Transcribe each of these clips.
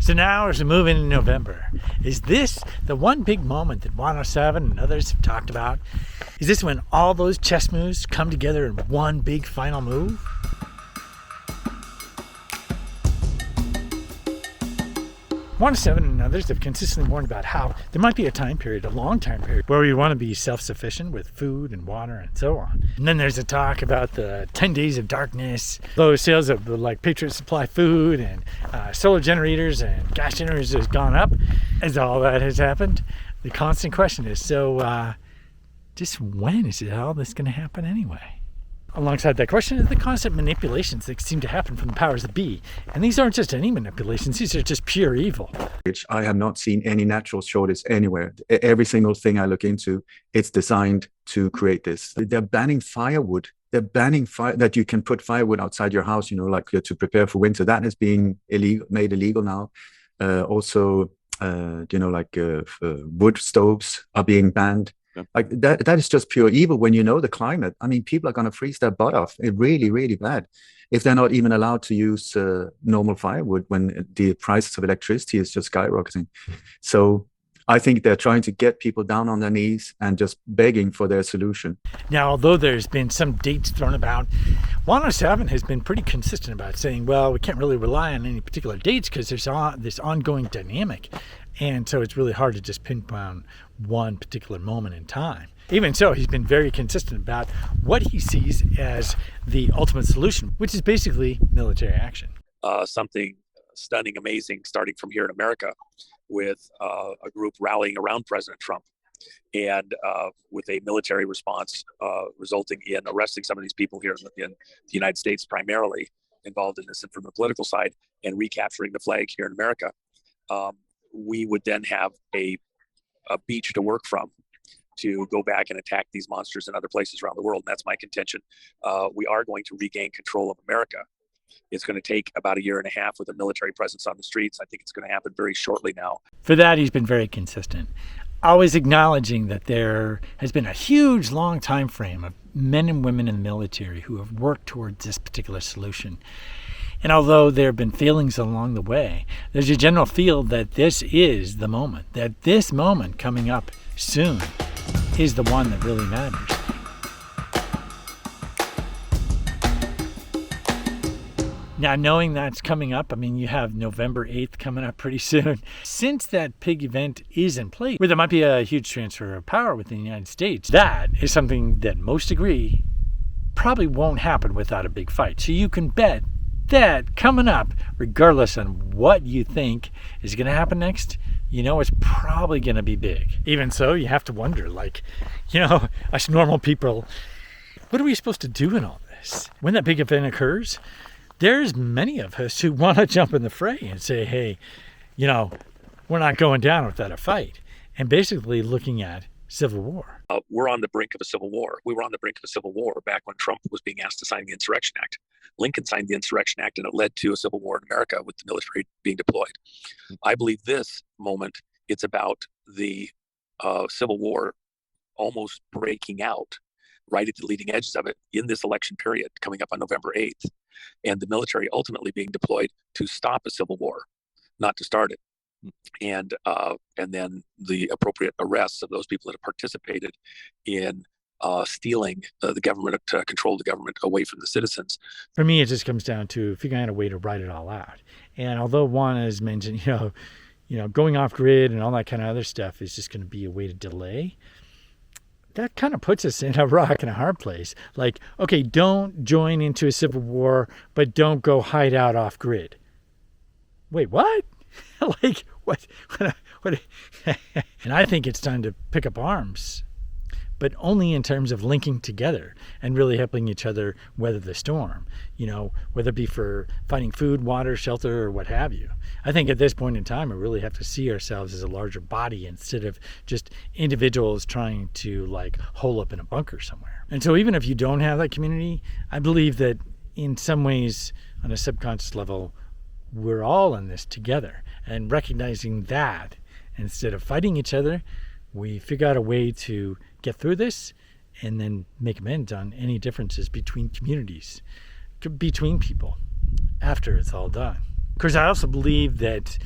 So now as we move into November, is this the one big moment that Juan Savin and others have talked about? Is this when all those chess moves come together in one big final move? Juan Savin and others have consistently warned about how there might be a time period, a long time period, where we want to be self-sufficient with food and water and so on. And then there's a talk about the 10 days of darkness, low sales of like Patriot Supply food and solar generators and gas generators has gone up. As all that has happened, the constant question is, so just when is all this going to happen anyway? Alongside that question is the constant manipulations that seem to happen from the powers that be. And these aren't just any manipulations, these are just pure evil. Which I have not seen any natural shortage anywhere. Every single thing I look into, it's designed to create this. They're banning firewood. They're banning that you can put firewood outside your house, like to prepare for winter. That is being made illegal now. Also, wood stoves are being banned. Like that is just pure evil when you know the climate. I mean, people are going to freeze their butt off. It's really, really bad if they're not even allowed to use normal firewood when the prices of electricity is just skyrocketing. So I think they're trying to get people down on their knees and just begging for their solution. Now, although there's been some dates thrown about, Juan Savin has been pretty consistent about saying, well, we can't really rely on any particular dates because there's this ongoing dynamic. And so it's really hard to just pinpoint one particular moment in time. Even so, he's been very consistent about what he sees as the ultimate solution, which is basically military action. Something stunning, amazing, starting from here in America with a group rallying around President Trump and with a military response resulting in arresting some of these people here in the United States, primarily involved in this and from the political side, and recapturing the flag here in America. We would then have a beach to work from to go back and attack these monsters in other places around the world. And that's my contention. We are going to regain control of America. It's going to take about 1.5 years with a military presence on the streets. I think it's going to happen very shortly now. For that, he's been very consistent, always acknowledging that there has been a huge, long time frame of men and women in the military who have worked towards this particular solution. And although there have been failings along the way, there's a general feel that this is the moment, that this moment coming up soon is the one that really matters. Now, knowing that's coming up, I mean, you have November 8th coming up pretty soon. Since that big event is in place, where there might be a huge transfer of power within the United States, that is something that most agree probably won't happen without a big fight. So you can bet that coming up, regardless on what you think is going to happen next, it's probably going to be big. Even so, you have to wonder, us normal people, what are we supposed to do in all this? When that big event occurs, there's many of us who want to jump in the fray and say, hey, we're not going down without a fight. And basically looking at civil war. We're on the brink of a civil war. We were on the brink of a civil war back when Trump was being asked to sign the Insurrection Act. Lincoln signed the Insurrection Act, and it led to a civil war in America with the military being deployed. I believe this moment, it's about the Civil War almost breaking out right at the leading edges of it in this election period coming up on November 8th, and the military ultimately being deployed to stop a civil war, not to start it. And then the appropriate arrests of those people that have participated in stealing the government, to control the government away from the citizens. For me, it just comes down to figuring out a way to write it all out. And although Juan has mentioned, going off grid and all that kind of other stuff is just going to be a way to delay, that kind of puts us in a rock and a hard place. Like, okay, don't join into a civil war, but don't go hide out off grid. Wait, what? Like, what? And I think it's time to pick up arms, but only in terms of linking together and really helping each other weather the storm, whether it be for finding food, water, shelter, or what have you. I think at this point in time, we really have to see ourselves as a larger body instead of just individuals trying to hole up in a bunker somewhere. And so even if you don't have that community, I believe that in some ways, on a subconscious level, we're all in this together, and recognizing that instead of fighting each other, we figure out a way to get through this and then make amends on any differences between communities, between people after it's all done. Of course, I also believe that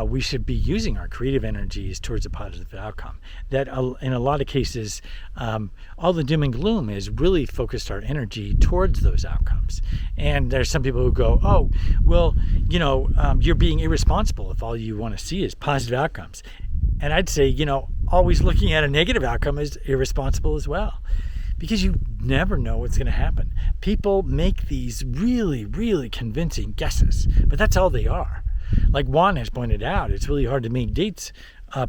we should be using our creative energies towards a positive outcome. That in a lot of cases, all the doom and gloom is really focused our energy towards those outcomes. And there's some people who go, oh, well, you're being irresponsible if all you want to see is positive outcomes. And I'd say, always looking at a negative outcome is irresponsible as well, because you never know what's going to happen. People make these really, really convincing guesses, but that's all they are. Like Juan has pointed out, it's really hard to make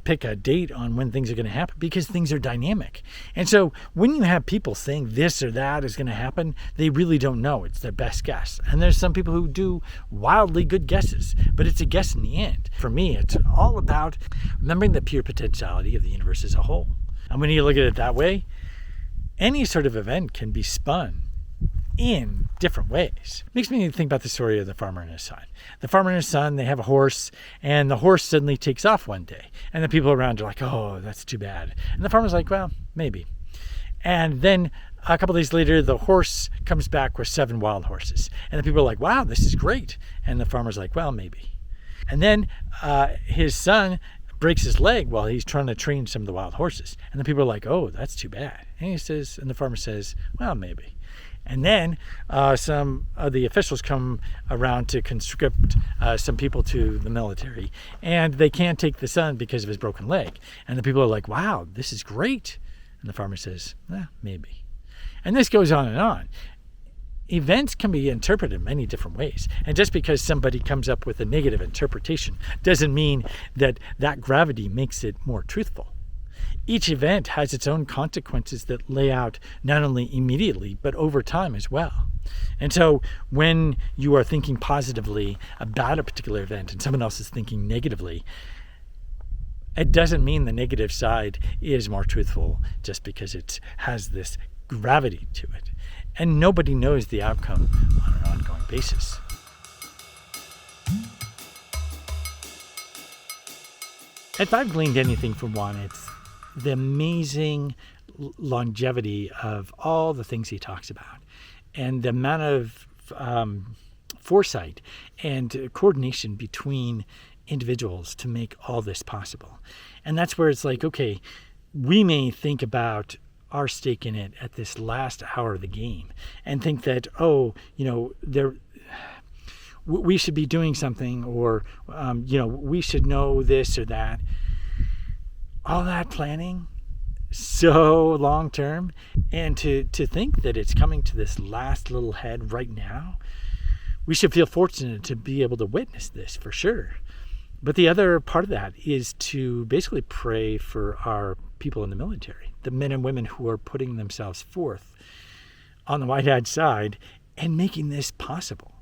pick a date on when things are going to happen, because things are dynamic. And so when you have people saying this or that is going to happen, they really don't know. It's their best guess. And there's some people who do wildly good guesses, but it's a guess in the end. For me, it's all about remembering the pure potentiality of the universe as a whole. And when you look at it that way, any sort of event can be spun in different ways. Makes me think about the story of the farmer and his son. The farmer and his son, they have a horse, and the horse suddenly takes off one day. And the people around are like, oh, that's too bad. And the farmer's like, well, maybe. And then a couple days later, the horse comes back with 7 wild horses. And the people are like, wow, this is great. And the farmer's like, well, maybe. And then his son breaks his leg while he's trying to train some of the wild horses. And the people are like, oh, that's too bad. And the farmer says, well, maybe. And then some of the officials come around to conscript some people to the military, and they can't take the son because of his broken leg. And the people are like, wow, this is great. And the farmer says, maybe. And this goes on and on. Events can be interpreted in many different ways. And just because somebody comes up with a negative interpretation doesn't mean that gravity makes it more truthful. Each event has its own consequences that lay out not only immediately, but over time as well. And so when you are thinking positively about a particular event and someone else is thinking negatively, it doesn't mean the negative side is more truthful just because it has this gravity to it. And nobody knows the outcome on an ongoing basis. If I've gleaned anything from Juan, it's the amazing longevity of all the things he talks about, and the amount of foresight and coordination between individuals to make all this possible. And that's where it's like, okay, we may think about our stake in it at this last hour of the game and think that, we should be doing something, or we should know this or that. All that planning, so long term, and to think that it's coming to this last little head right now, we should feel fortunate to be able to witness this for sure. But the other part of that is to basically pray for our people in the military, the men and women who are putting themselves forth on the white hat side and making this possible.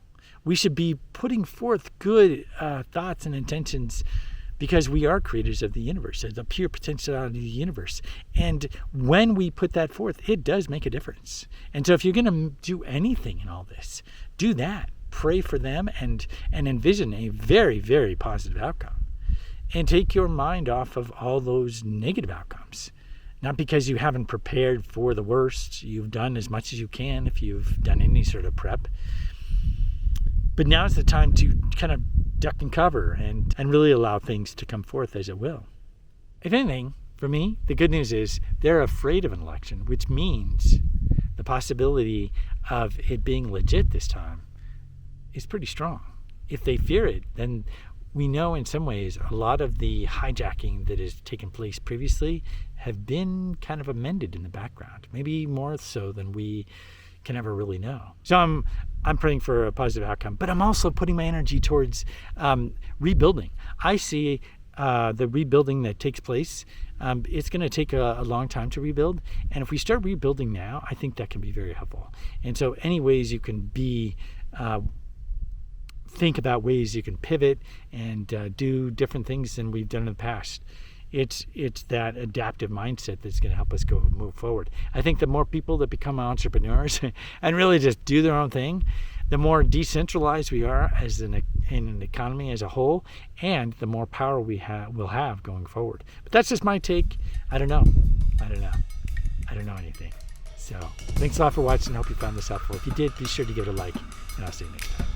We should be putting forth good thoughts and intentions, because we are creators of the universe, the pure potentiality of the universe. And when we put that forth, it does make a difference. And so if you're going to do anything in all this, do that. Pray for them and envision a very, very positive outcome. And take your mind off of all those negative outcomes. Not because you haven't prepared for the worst. You've done as much as you can if you've done any sort of prep. But now is the time to kind of duck and cover and really allow things to come forth as it will. If anything, for me, the good news is they're afraid of an election, which means the possibility of it being legit this time is pretty strong. If they fear it, then we know in some ways a lot of the hijacking that has taken place previously have been kind of amended in the background, maybe more so than we can ever really know. So I'm praying for a positive outcome, but I'm also putting my energy towards rebuilding. I see the rebuilding that takes place. It's going to take a long time to rebuild, and if we start rebuilding now, I think that can be very helpful. And so any ways you can think about ways you can pivot and do different things than we've done in the past. It's that adaptive mindset that's going to help us move forward. I think the more people that become entrepreneurs and really just do their own thing, the more decentralized we are as in an economy as a whole, and the more power we'll have going forward. But that's just my take. I don't know anything. So thanks a lot for watching. I hope you found this helpful. If you did, be sure to give it a like, and I'll see you next time.